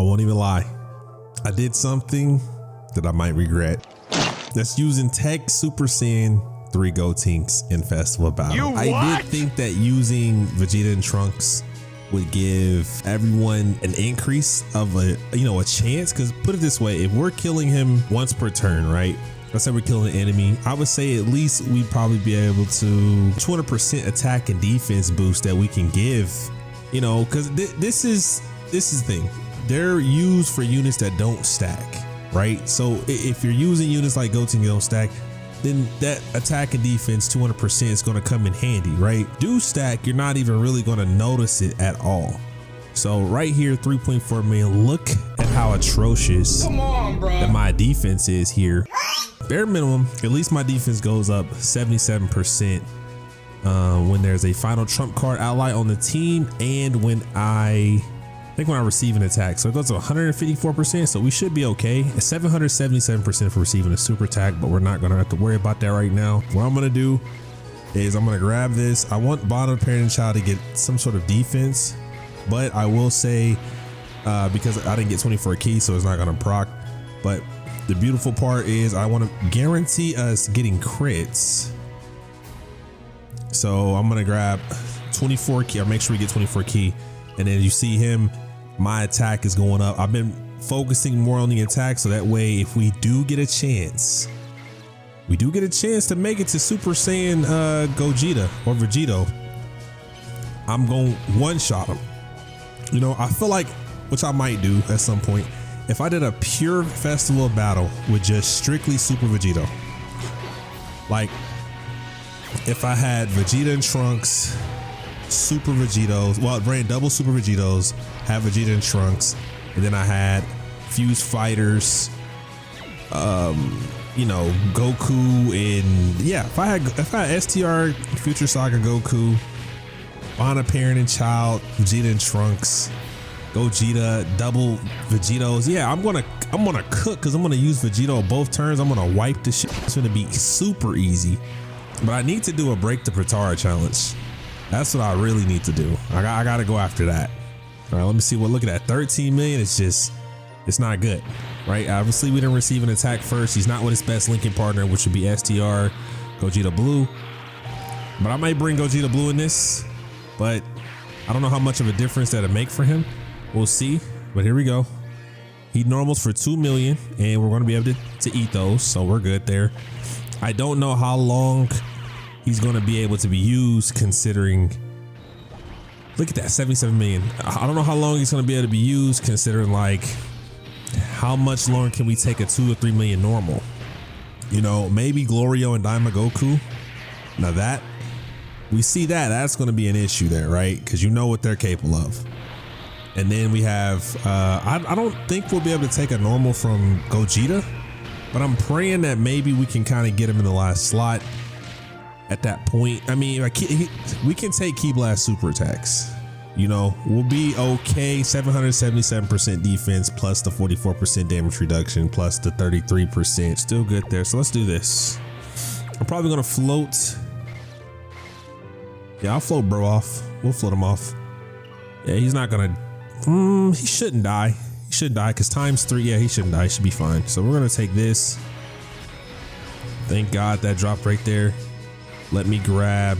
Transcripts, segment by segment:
won't even lie. I did something that I might regret. That's using TEQ Super Saiyan 3 Gotenks in Festival Battle. I did think that using Vegeta and Trunks would give everyone an increase of a chance. Because put it this way, if we're killing him once per turn, right? Let's say we're killing an enemy, I would say at least we'd probably be able to 200% attack and defense boost that we can give, because this is the thing. They're used for units that don't stack, right? So if you're using units like Gotenks that don't stack, then that attack and defense 200% is going to come in handy, right? Do stack, you're not even really going to notice it at all. So right here, 3.4 million, look at how atrocious that my defense is here. Bare minimum, at least my defense goes up 77% when there's a final trump card ally on the team, and when I receive an attack. So it goes to 154%, so we should be okay. 777% for receiving a super attack, but we're not gonna have to worry about that right now. What I'm gonna do is I'm gonna grab this. I want bottom parent and child to get some sort of defense, but I will say, because I didn't get 24 keys, so it's not gonna proc, but the beautiful part is I want to guarantee us getting crits. So I'm gonna grab 24 key, or make sure we get 24 key, and then you see him, my attack is going up. I've been focusing more on the attack, so that way if we do get a chance to make it to Super Saiyan Gogeta or Vegito, I'm going one-shot him. I feel like, which I might do at some point, if I did a pure Festival Battle with just strictly Super Vegito, like if I had Vegeta and Trunks, Super Vegetos, well, it ran double Super Vegetos, had Vegeta and Trunks, and then I had Fused Fighters, Goku, and yeah, if I had STR Future Saga Goku, Bond Parent and Child, Vegeta and Trunks, Gogeta, double Vegetos. Yeah, I'm gonna cook, because I'm gonna use Vegito both turns. I'm gonna wipe this shit. It's gonna be super easy. But I need to do a break the Protara challenge. That's what I really need to do. I gotta go after that. All right, let me see. Look at that, 13 million. It's not good, right? Obviously we didn't receive an attack first. He's not with his best linking partner, which would be STR Gogeta Blue. But I might bring Gogeta Blue in this, but I don't know how much of a difference that'll make for him. We'll see, but here we go. Heat normals for 2 million, and we're going to be able to eat those, so we're good there. I don't know how long he's going to be able to be used, considering, look at that, 77 million. I don't know how long he's going to be able to be used, considering like how much longer can we take a 2 or 3 million normal? Maybe Glorio and Daima Goku. Now that we see that's going to be an issue there, right? Because what they're capable of. And then we have, I don't think we'll be able to take a normal from Gogeta, but I'm praying that maybe we can kind of get him in the last slot at that point. I mean, we can take Ki Blast super attacks. We'll be okay. 777% defense plus the 44% damage reduction plus the 33%. Still good there. So let's do this. I'm probably going to float. Yeah, I'll float bro off. We'll float him off. Yeah, he's not going to. He shouldn't die. He should die because ×3. Yeah, he shouldn't die. He should be fine. So we're gonna take this. Thank God that dropped right there. Let me grab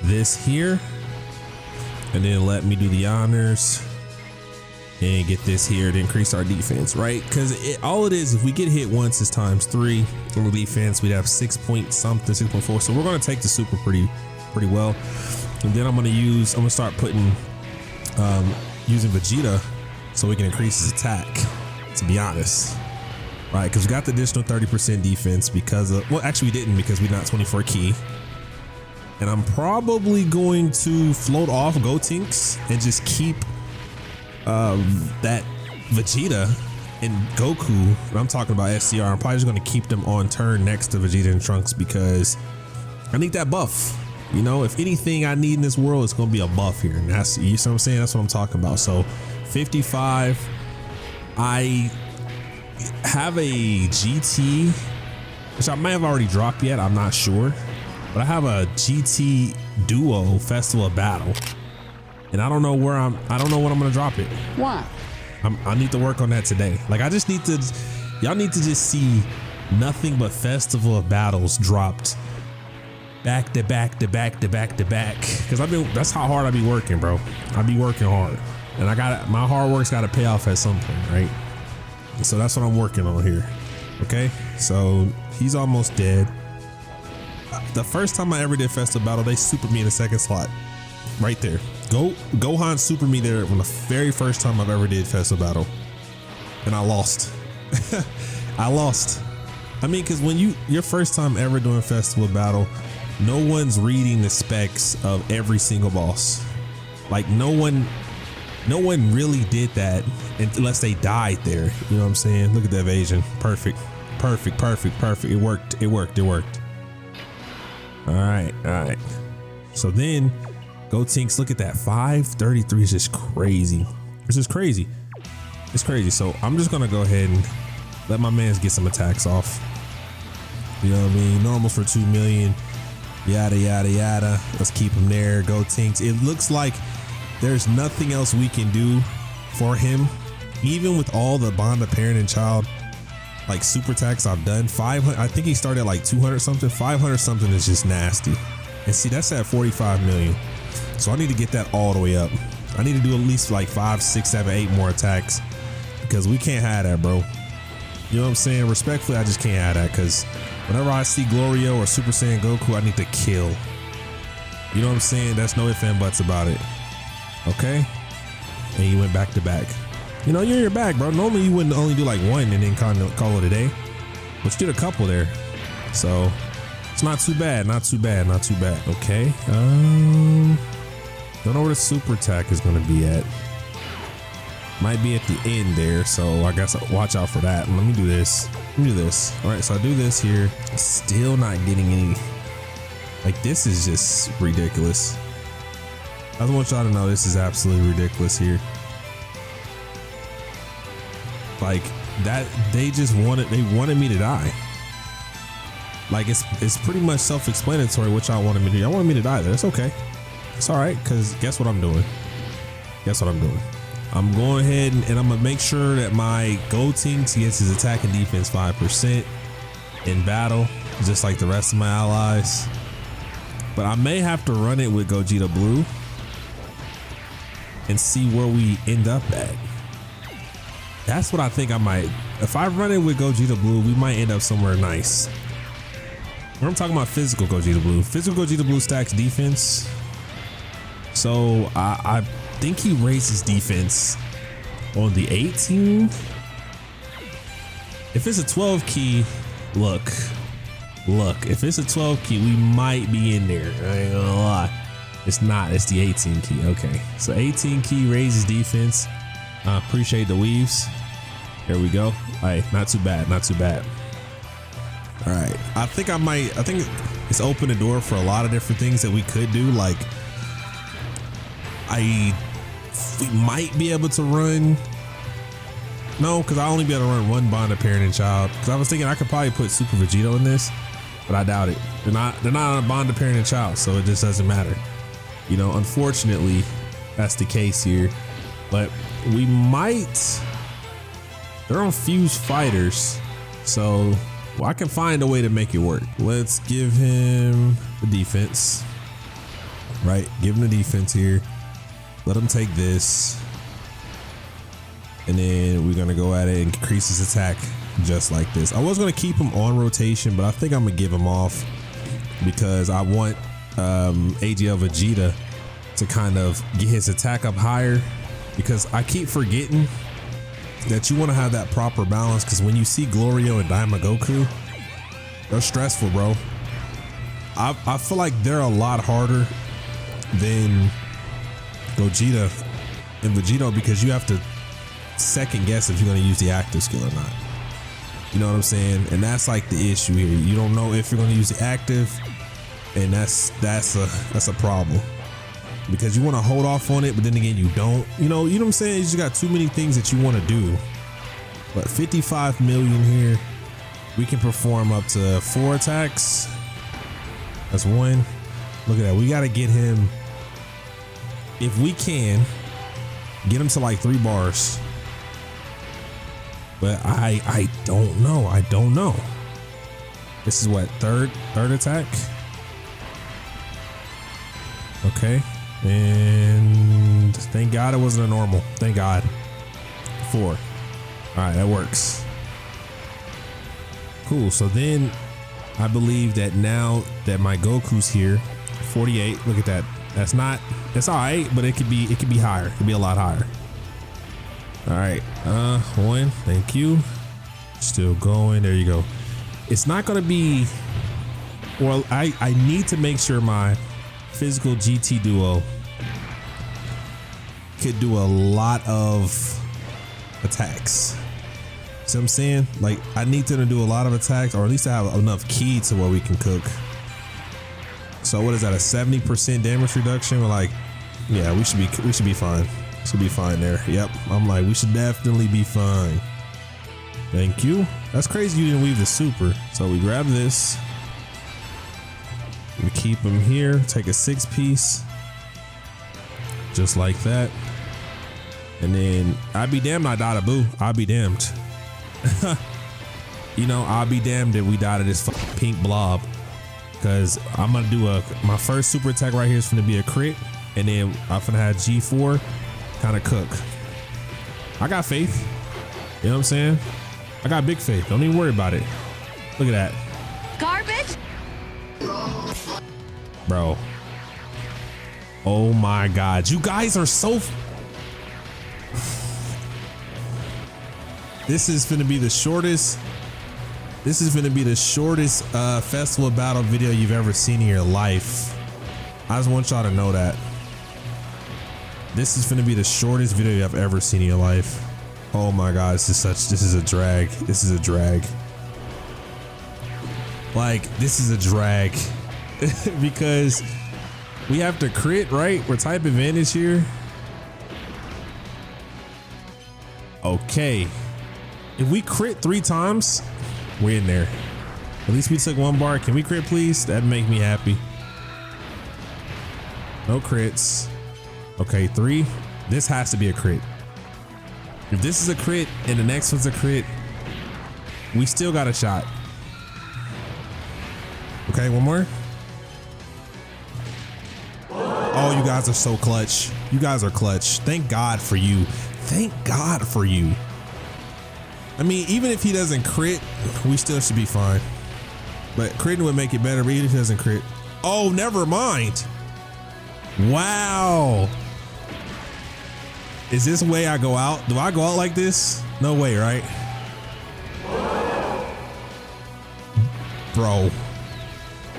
this here, and then let me do the honors and get this here to increase our defense, right? Because all it is, if we get hit once, it's ×3 on the defense. We'd have 6 point something, 6.4. So we're gonna take the super pretty well, and then I'm gonna start putting. Using Vegeta so we can increase his attack, to be honest, right? Because we got the additional 30% defense because of, well, actually we didn't, because we not 24 key. And I'm probably going to float off Gotenks and just keep that Vegeta and Goku. I'm talking about SCR. I'm probably just going to keep them on turn next to Vegeta and Trunks because I need that buff. If anything I need in this world, it's going to be a buff here. And that's, you know what I'm saying? That's what I'm talking about. So 55, I have a GT, which I may have already dropped yet. I'm not sure, but I have a GT Duo Festival of Battle, and I don't know what I'm going to drop it. Why? I need to work on that today. Like I just need to, y'all need to just see nothing but Festival of Battles dropped back to back to back to back to back. Cause that's how hard I be working, bro. I be working hard, and my hard work's got to pay off at some point, right? So that's what I'm working on here. Okay, so he's almost dead. The first time I ever did Festival Battle, they supered me in the second slot, right there. Gohan super me there when the very first time I've ever did Festival Battle, and I lost. I lost. I mean, because when your first time ever doing Festival Battle, no one's reading the specs of every single boss. Like no one really did that unless they died there. You know what I'm saying? Look at the evasion. Perfect. It worked. All right. So then Gotenks, look at that. 533 is just crazy. It's just crazy. It's crazy. So I'm just gonna go ahead and let my mans get some attacks off. You know what I mean? Normals for 2 million. Yada yada yada. Let's keep him there. Gotenks. It looks like there's nothing else we can do for him, even with all the bond of parent and child like super attacks I've done. 500. I think he started at like 200 something. 500 something is just nasty. And see, that's at 45 million. So I need to get that all the way up. I need to do at least like 5, 6, 7, 8 more attacks, because we can't have that, bro. You know what I'm saying? Respectfully, I just can't have that, because whenever I see Glorio or Super Saiyan Goku, I need to kill. You know what I'm saying? That's no ifs and buts about it. Okay? And you went back to back. You know, you're in your bag, bro. Normally you wouldn't only do like one and then call it a day, but you did a couple there. So it's not too bad. Okay. Don't know where the super attack is going to be at. Might be at the end there, so I guess I'll watch out for that. Let me do this. All right, so I do this here. Still not getting any. Like, this is just ridiculous. I just want y'all to know this is absolutely ridiculous here. Like that, they wanted me to die. Like it's pretty much self-explanatory what y'all wanted me to do. Y'all wanted me to die there. It's okay. It's all right, because guess what I'm doing? I'm going ahead and I'm gonna make sure that my Gotenks gets his attack and defense 5% in battle, just like the rest of my allies. But I may have to run it with Gogeta Blue and see where we end up at. That's what I think I might. If I run it with Gogeta Blue, we might end up somewhere nice. I'm talking about physical Gogeta Blue. Physical Gogeta Blue stacks defense. So I think he raises defense on the 18. If it's a 12 key, look, if it's a 12 key, we might be in there. I ain't gonna lie. It's not, it's the 18 key. Okay, so 18 key raises defense. Appreciate the weaves. There we go. All right, not too bad. All right, I think it's opened the door for a lot of different things that we could do. Like we might be able to run. No, because I only be able to run one bond of parent and child. Because I was thinking I could probably put Super Vegito in this, but I doubt it. They're not on a bond of parent and child, so it just doesn't matter. You know, unfortunately, that's the case here. But we might. They're on fused fighters, so I can find a way to make it work. Let's give him the defense. Right, give him the defense here. Let him take this, and then we're gonna go at it and increase his attack just like this. I was gonna keep him on rotation, but I think I'm gonna give him off because I want AGL Vegeta to kind of get his attack up higher, because I keep forgetting that you want to have that proper balance, because when you see Glorio and Daima Goku, they're stressful, bro. I feel like they're a lot harder than Gogeta and Vegito, because you have to second guess if you're going to use the active skill or not. You know what I'm saying? And that's like the issue here. You don't know if you're going to use the active, and that's a problem, because you want to hold off on it, but then again you don't. You know what I'm saying? You just got too many things that you want to do. But 55 million here, we can perform up to 4 attacks. That's 1. Look at that. We got to get him, if we can get him to like 3 bars, but I don't know. I don't know. This is what, third attack? Okay. And thank God it wasn't a normal. Thank God. 4. All right, that works. Cool. So then I believe that now that my Goku's here, 48. Look at that. That's all right, but it could be higher. It could be a lot higher. All right. 1. Thank you. Still going. There you go. It's not gonna be. Well, I need to make sure my physical GT duo could do a lot of attacks. See what I'm saying? Like, I need them to do a lot of attacks, or at least to have enough ki to where we can cook. So what is that, a 70% damage reduction? We're like, yeah, we should be fine. Should be fine there. Yep. I'm like, we should definitely be fine. Thank you. That's crazy you didn't weave the super. So we grab this. We keep him here. Take a 6-piece. Just like that. And then I'd be damned I died of Boo. I'll be damned. You know, I'll be damned if we died of this pink blob. Because I'm going to do my first super attack right here is going to be a crit. And then I'm going to have G4 kind of cook. I got faith. You know what I'm saying? I got big faith. Don't even worry about it. Look at that. Garbage. Bro. Oh my God. You guys are so... This is going to be the shortest... This is going to be the shortest festival battle video you've ever seen in your life. I just want y'all to know that. This is going to be the shortest video you've ever seen in your life. Oh my God, this is a drag. This is a drag. Like, this is a drag. Because we have to crit, right? We're type advantage here. Okay. If we crit 3 times, we're in there. At least we took 1 bar. Can we crit, please? That'd make me happy. No crits. Okay, 3. This has to be a crit. If this is a crit and the next one's a crit, we still got a shot. Okay, 1 more. Oh, you guys are so clutch. You guys are clutch. Thank God for you. Thank God for you. I mean, even if he doesn't crit, we still should be fine. But critting would make it better, but even if he doesn't crit. Oh, never mind. Wow. Is this way I go out? Do I go out like this? No way, right? Bro,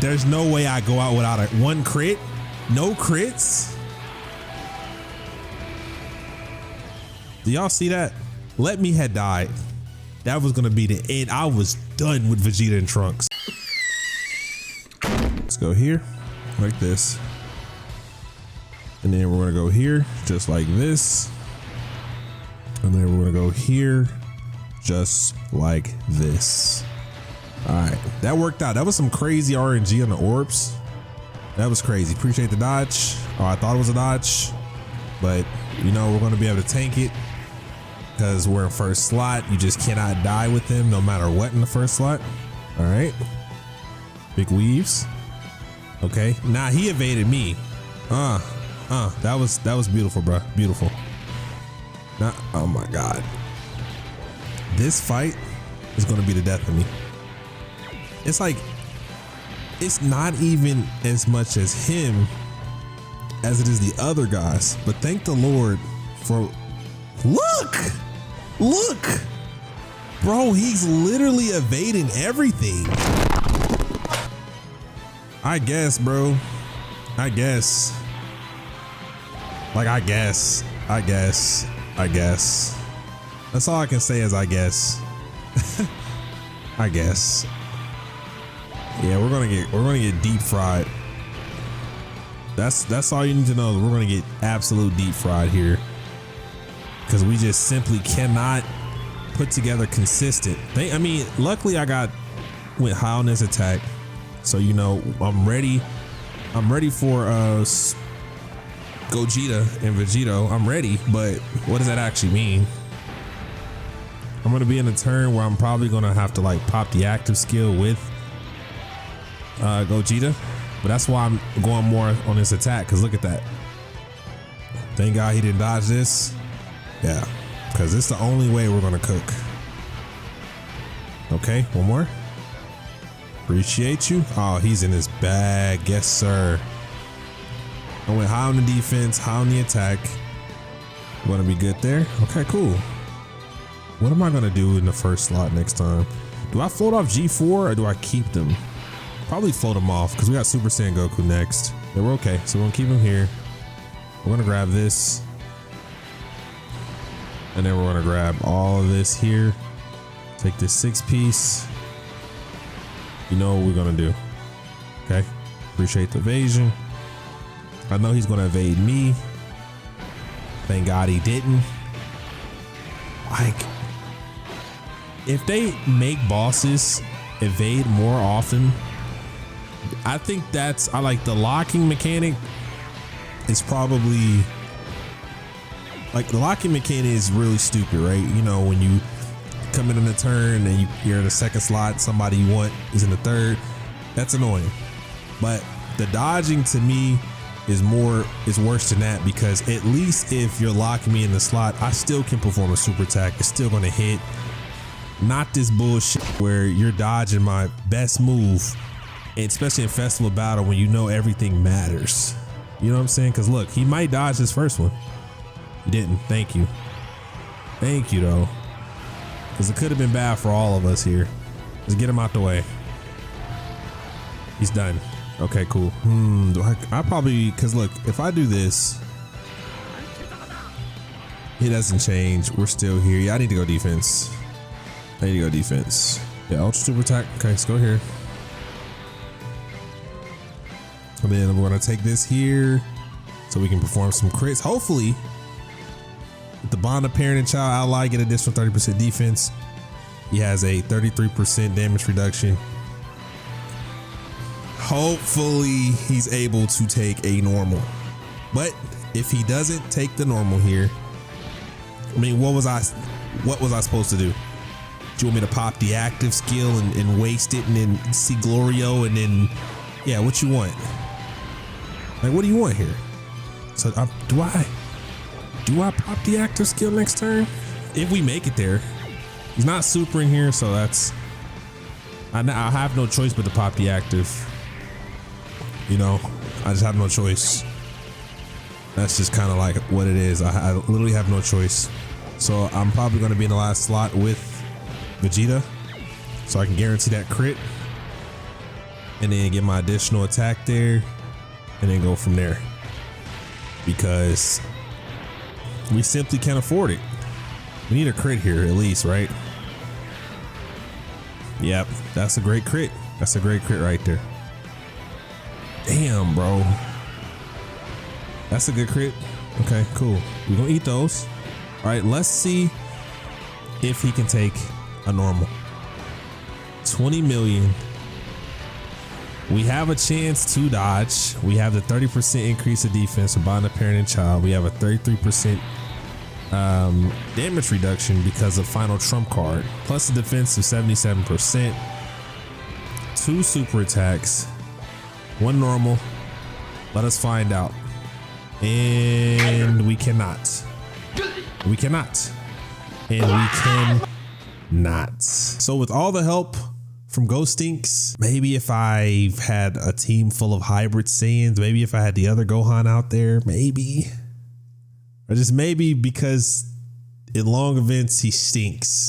there's no way I go out without 1 crit. No crits. Do y'all see that? Let me had died. That was gonna be the end. I was done with Vegeta and Trunks. Let's go here, like this. And then we're gonna go here, just like this. And then we're gonna go here, just like this. All right, that worked out. That was some crazy RNG on the orbs. That was crazy. Appreciate the dodge. Oh, I thought it was a dodge, but you know, we're gonna be able to tank it because we're in first slot. You just cannot die with him no matter what in the first slot. All right, big weaves. Okay, nah, he evaded me. That was beautiful, bro. Beautiful. Nah, oh my God. This fight is gonna be the death of me. It's like, it's not even as much as him as it is the other guys, but thank the Lord for, look, bro, he's literally evading everything. I guess, bro, I guess. Like, I guess. That's all I can say is I guess. I guess. Yeah, we're gonna get deep fried. That's all you need to know. We're gonna get absolute deep fried here, because we just simply cannot put together consistent. I mean, luckily I went high on this attack, so you know I'm ready. I'm ready for Gogeta and Vegito. I'm ready, but what does that actually mean? I'm gonna be in a turn where I'm probably gonna have to like pop the active skill with Gogeta, but that's why I'm going more on this attack, because look at that. Thank God he didn't dodge this. Yeah, because it's the only way we're gonna cook. Okay, one more. Appreciate you. Oh, he's in his bag. Yes, sir. I went high on the defense, high on the attack. Want to be good there? Okay, cool. What am I gonna do in the first slot next time? Do I float off G4 or do I keep them? Probably float them off because we got Super Saiyan Goku next. Yeah, we're okay. So we're gonna keep him here. We're gonna grab this. And then we're gonna grab all of this here. Take this 6-piece. You know what we're gonna do. Okay. Appreciate the evasion. I know he's gonna evade me. Thank God he didn't. Like, if they make bosses evade more often, I think I like the locking mechanic is probably, like, the locking mechanic is really stupid, right? You know, when you come in the turn and you're in the second slot, somebody you want is in the third, that's annoying. But the dodging to me is worse than that, because at least if you're locking me in the slot, I still can perform a super attack. It's still gonna hit. Not this bullshit where you're dodging my best move, and especially in festival battle when you know everything matters. You know what I'm saying? Because look, he might dodge this first one. He didn't. Thank you. Thank you though, because it could have been bad for all of us here. Let's get him out the way. He's done. Okay, cool. I probably, because look, if I do this, it doesn't change. We're still here. Yeah, I need to go defense. I need to go defense. Yeah, ultra super attack. Okay, let's go here. And then we're gonna take this here so we can perform some crits. Hopefully, with the bond of parent and child ally, get additional 30% defense. He has a 33% damage reduction. Hopefully he's able to take a normal, but if he doesn't take the normal here, I mean, what was I supposed to do? Do you want me to pop the active skill and waste it and then see Glorio and then, yeah, what you want? Like, what do you want here? So do I pop the active skill next turn? If we make it there, he's not super in here, so I have no choice but to pop the active. You know, I just have no choice. That's just kind of like what it is. I literally have no choice. So I'm probably going to be in the last slot with Vegeta, so I can guarantee that crit, and then get my additional attack there, and then go from there, because we simply can't afford it. We need a crit here at least, right? Yep, that's a great crit. That's a great crit right there. Damn, bro. That's a good crit. Okay, cool. We're gonna eat those. All right, let's see if he can take a normal. 20 million. We have a chance to dodge. We have the 30% increase of defense for bond of parent and child. We have a 33% damage reduction because of final trump card, plus the defense of 77%. 2 super attacks. 1 normal. Let us find out. And we cannot. We cannot. And we cannot. So with all the help from Gostinks, maybe if I had a team full of hybrid Saiyans, maybe if I had the other Gohan out there, maybe. Or just maybe, because in long events he stinks.